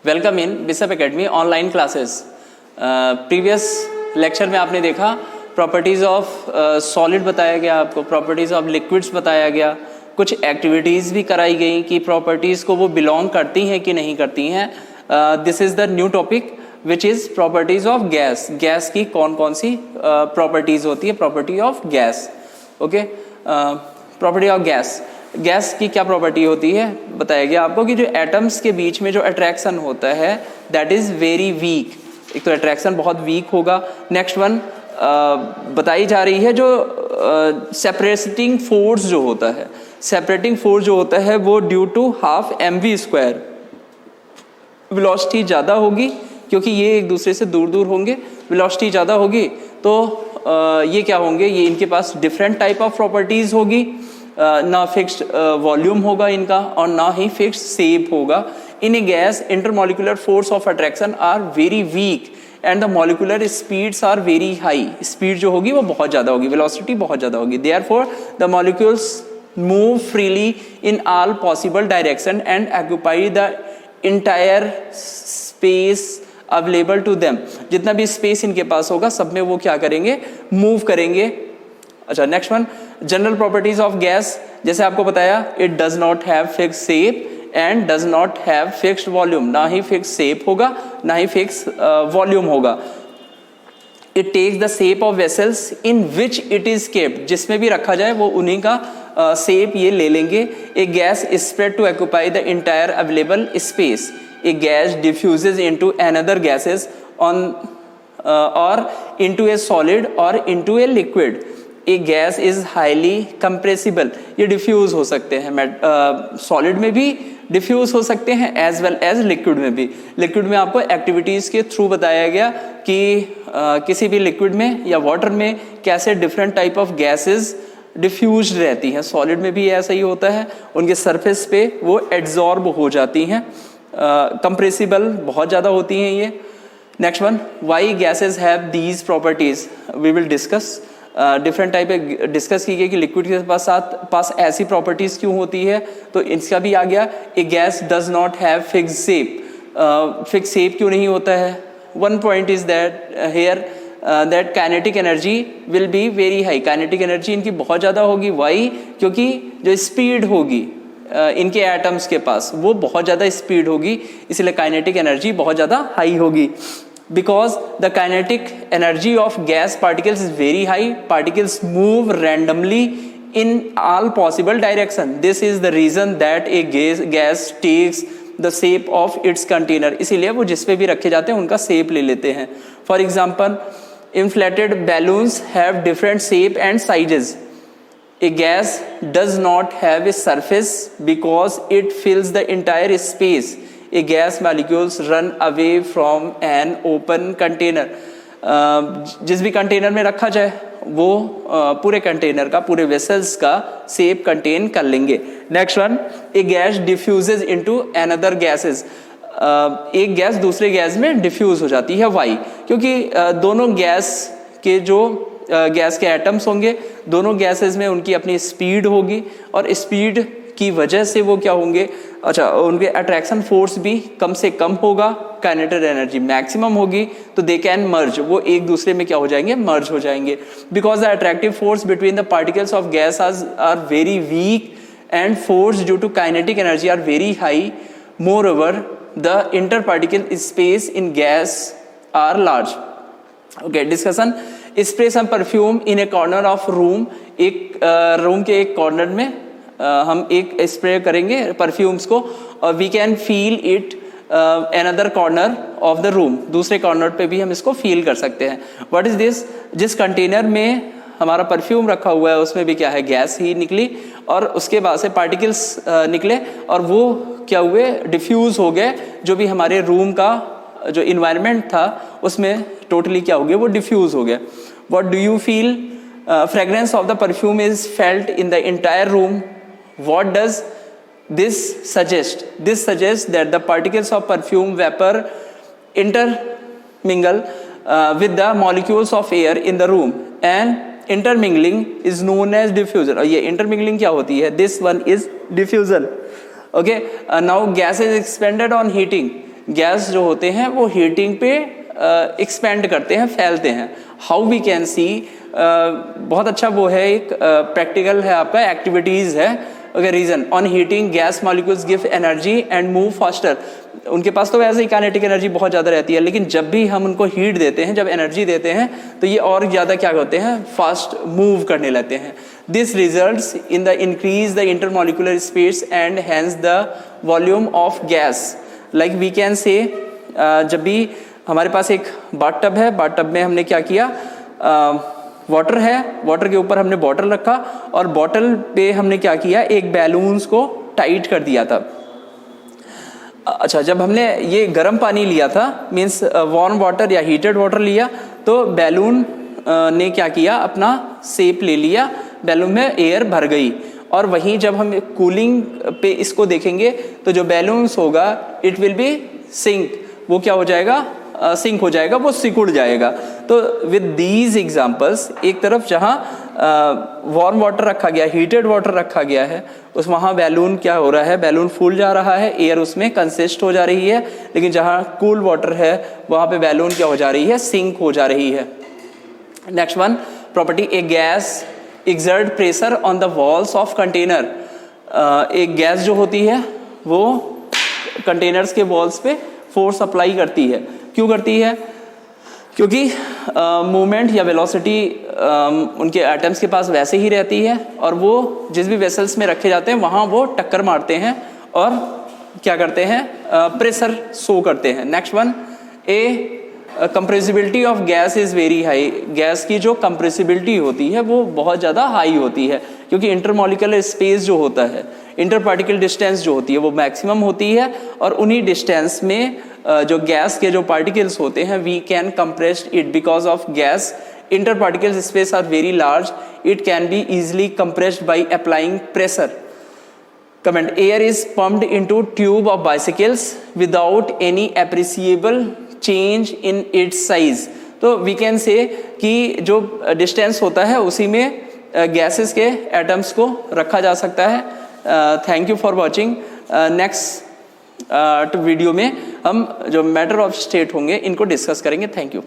Welcome in bishop academy online classes. Previous lecture में आपने देखा प्रॉपर्टीज़ ऑफ सॉलिड बताया गया, आपको प्रॉपर्टीज़ ऑफ लिक्विड्स बताया गया, कुछ एक्टिविटीज़ भी कराई गई कि प्रॉपर्टीज़ को वो बिलोंग करती हैं कि नहीं करती हैं। This is the new topic which is properties of gas. Gas की कौन कौन सी प्रॉपर्टीज़ होती है, property of gas. Okay, property of gas. Gas की क्या प्रॉपर्टी होती है बताया गया आपको कि जो एटम्स के बीच में जो अट्रैक्शन होता है दैट इज़ वेरी वीक। एक तो अट्रैक्शन बहुत वीक होगा। नेक्स्ट वन बताई जा रही है जो सेपरेटिंग फोर्स जो होता है, सेपरेटिंग फोर्स जो होता है वो due to half mv²। Velocity ज़्यादा होगी क्योंकि ये एक दूसरे से दूर दूर होंगे, वेलोसिटी ज़्यादा होगी तो ये क्या होंगे, ये इनके पास डिफरेंट टाइप ऑफ प्रॉपर्टीज़ होगी। ना फिक्स्ड वॉल्यूम होगा इनका और ना ही फिक्स्ड शेप होगा। In a gas intermolecular force of attraction are very weak and the molecular speeds are very high. Speed जो होगी वो बहुत ज़्यादा होगी, वेलोसिटी बहुत ज़्यादा होगी। Therefore the molecules move freely in all possible direction and occupy the entire space available to them. जितना भी स्पेस इनके पास होगा सब में वो क्या करेंगे, मूव करेंगे। अच्छा, next one general properties of gas. जैसे आपको बताया it does not have fixed shape and does not have fixed volume. ना ही फिक्स्ड शेप होगा ना ही फिक्स्ड वॉल्यूम होगा। It takes the shape of vessels in which it is kept. जिसमें भी रखा जाए वो उन्हीं का शेप ये ले लेंगे। A gas spread to occupy the entire available space. A gas diffuses into another gases on और इनटू ए सॉलिड और into a liquid. A gas is highly compressible. ये डिफ्यूज हो सकते हैं, सॉलिड में भी डिफ्यूज हो सकते हैं एज वेल एज लिक्विड में भी। लिक्विड में आपको एक्टिविटीज़ के थ्रू बताया गया कि किसी भी लिक्विड में या वाटर में कैसे different type of gases diffuse रहती हैं। सॉलिड में भी ऐसा ही होता है, उनके सरफेस पे वो एड्जॉर्ब हो जाती हैं, कंप्रेसिबल बहुत ज़्यादा होती हैं ये। Next one, why gases have these properties we will discuss. Different type discuss की गई कि लिक्विड के पास ऐसी प्रॉपर्टीज़ क्यों होती है, तो इसका भी आ गया। A gas does not have fixed shape. Fix shape क्यों नहीं होता है? One point is that here that kinetic energy will be very high. Kinetic energy इनकी बहुत ज़्यादा होगी। वाई? क्योंकि जो स्पीड होगी इनके एटम्स के पास वो बहुत ज़्यादा स्पीड होगी, इसलिए काइनेटिक एनर्जी बहुत ज़्यादा हाई होगी। Because the kinetic energy of gas particles is very high, particles move randomly in all possible direction. This is the reason that a gas takes the shape of its container. इसीलिए वो जिस पे भी रखे जाते हैं उनका shape ले लेते हैं। For example, inflated balloons have different shape and sizes. A gas does not have a surface because it fills the entire space. A gas molecules run away from an open container. जिस भी container में रखा जाए वो पूरे container का, पूरे vessels का शेप कंटेन कर लेंगे। Next one, a gas diffuses into another gases. एक गैस दूसरे गैस में डिफ्यूज हो जाती है। वाई? क्योंकि दोनों गैस के जो गैस के एटम्स होंगे, दोनों गैसेस में उनकी अपनी स्पीड होगी और स्पीड की वजह से वो क्या होंगे, अच्छा उनके अट्रैक्शन फोर्स भी कम से कम होगा, काइनेटिक एनर्जी मैक्सिमम होगी, तो दे कैन मर्ज, वो एक दूसरे में क्या हो जाएंगे, मर्ज हो जाएंगे। Because the attractive force between the particles of gas are very weak and force due to kinetic energy are very high. Moreover the inter particle space in gas are large. Okay, discussion. Spray some perfume in a corner of room. एक room के एक corner में हम एक spray करेंगे perfumes को और we can feel it another corner of the room. दूसरे कॉर्नर पे भी हम इसको फील कर सकते हैं। What is this? जिस कंटेनर में हमारा परफ्यूम रखा हुआ है उसमें भी क्या है, गैस ही निकली और उसके बाद से पार्टिकल्स निकले और वो क्या हुए, डिफ्यूज हो गए। जो भी हमारे रूम का जो इन्वायरमेंट था उसमें टोटली क्या हो गया, वो डिफ्यूज हो गया। What do you feel? Fragrance of the perfume is felt in the entire room. What does this suggest? This suggests that the particles of perfume vapor intermingle with the molecules of air in the room, and intermingling is known as diffusion. और ये intermingling क्या होती है? This one is diffusion. Okay, now gas is expanded on heating. Gas जो होते हैं वो heating पे एक्सपेंड करते हैं, फैलते हैं। हाउ वी कैन सी, बहुत अच्छा वो है, एक प्रैक्टिकल है आपका, एक्टिविटीज़ है। Okay, reason on heating gas molecules give energy and move faster. उनके पास तो वैसे ही काइनेटिक एनर्जी बहुत ज़्यादा रहती है, लेकिन जब भी हम उनको हीट देते हैं, जब एनर्जी देते हैं, तो ये और ज़्यादा क्या होते हैं, फास्ट मूव करने लगते हैं। This results in the increase the intermolecular space and hence the volume of gas. Like we can say, जब भी हमारे पास एक बाथटब है, बाथटब में हमने क्या किया, वाटर है, वाटर के ऊपर हमने बॉटल रखा और बॉटल पे हमने क्या किया, एक बैलून्स को टाइट कर दिया था। अच्छा, जब हमने ये गर्म पानी लिया था, मीन्स वार्म वाटर या हीटेड वाटर लिया, तो बैलून ने क्या किया, अपना शेप ले लिया, बैलून में एयर भर गई। और वहीं जब हम कूलिंग पे इसको देखेंगे तो जो बैलून्स होगा इट विल बी सिंक, वो क्या हो जाएगा, सिंक हो जाएगा, वो सिकुड़ जाएगा। तो विद दीज एग्जांपल्स, एक तरफ जहाँ वार्म वाटर रखा गया, हीटेड वाटर रखा गया है, उस वहाँ बैलून क्या हो रहा है, बैलून फूल जा रहा है, एयर उसमें कंसिस्ट हो जा रही है। लेकिन जहाँ कूल वाटर है वहाँ पे बैलून क्या हो जा रही है, सिंक हो जा रही है। Next one property, A gas exert pressure on the walls of container. एक गैस जो होती है वो कंटेनर्स के वॉल्स पे फोर्स अप्लाई करती है। क्यों करती है? क्योंकि मूवमेंट या वेलोसिटी उनके एटम्स के पास वैसे ही रहती है और वो जिस भी वेसल्स में रखे जाते हैं वहाँ वो टक्कर मारते हैं और क्या करते हैं, प्रेशर शो करते हैं। Next one, A compressibility of gas is very high. Gas की जो कंप्रेसिबिलिटी होती है वो बहुत ज़्यादा हाई होती है, क्योंकि इंटरमॉलिक्यूलर स्पेस जो होता है, इंटर पार्टिकल डिस्टेंस जो होती है वो मैक्सिमम होती है। और उन्हीं डिस्टेंस में जो गैस के जो पार्टिकल्स होते हैं, we can compress it because of gas inter particle space are very large, it can be easily compressed by applying pressure. Comment, air is pumped into tube of bicycles without any appreciable change in its size. तो we can say कि जो distance होता है उसी में gases के atoms को रखा जा सकता है। Thank you for watching. Next video में हम जो मैटर ऑफ स्टेट होंगे इनको डिस्कस करेंगे। Thank you.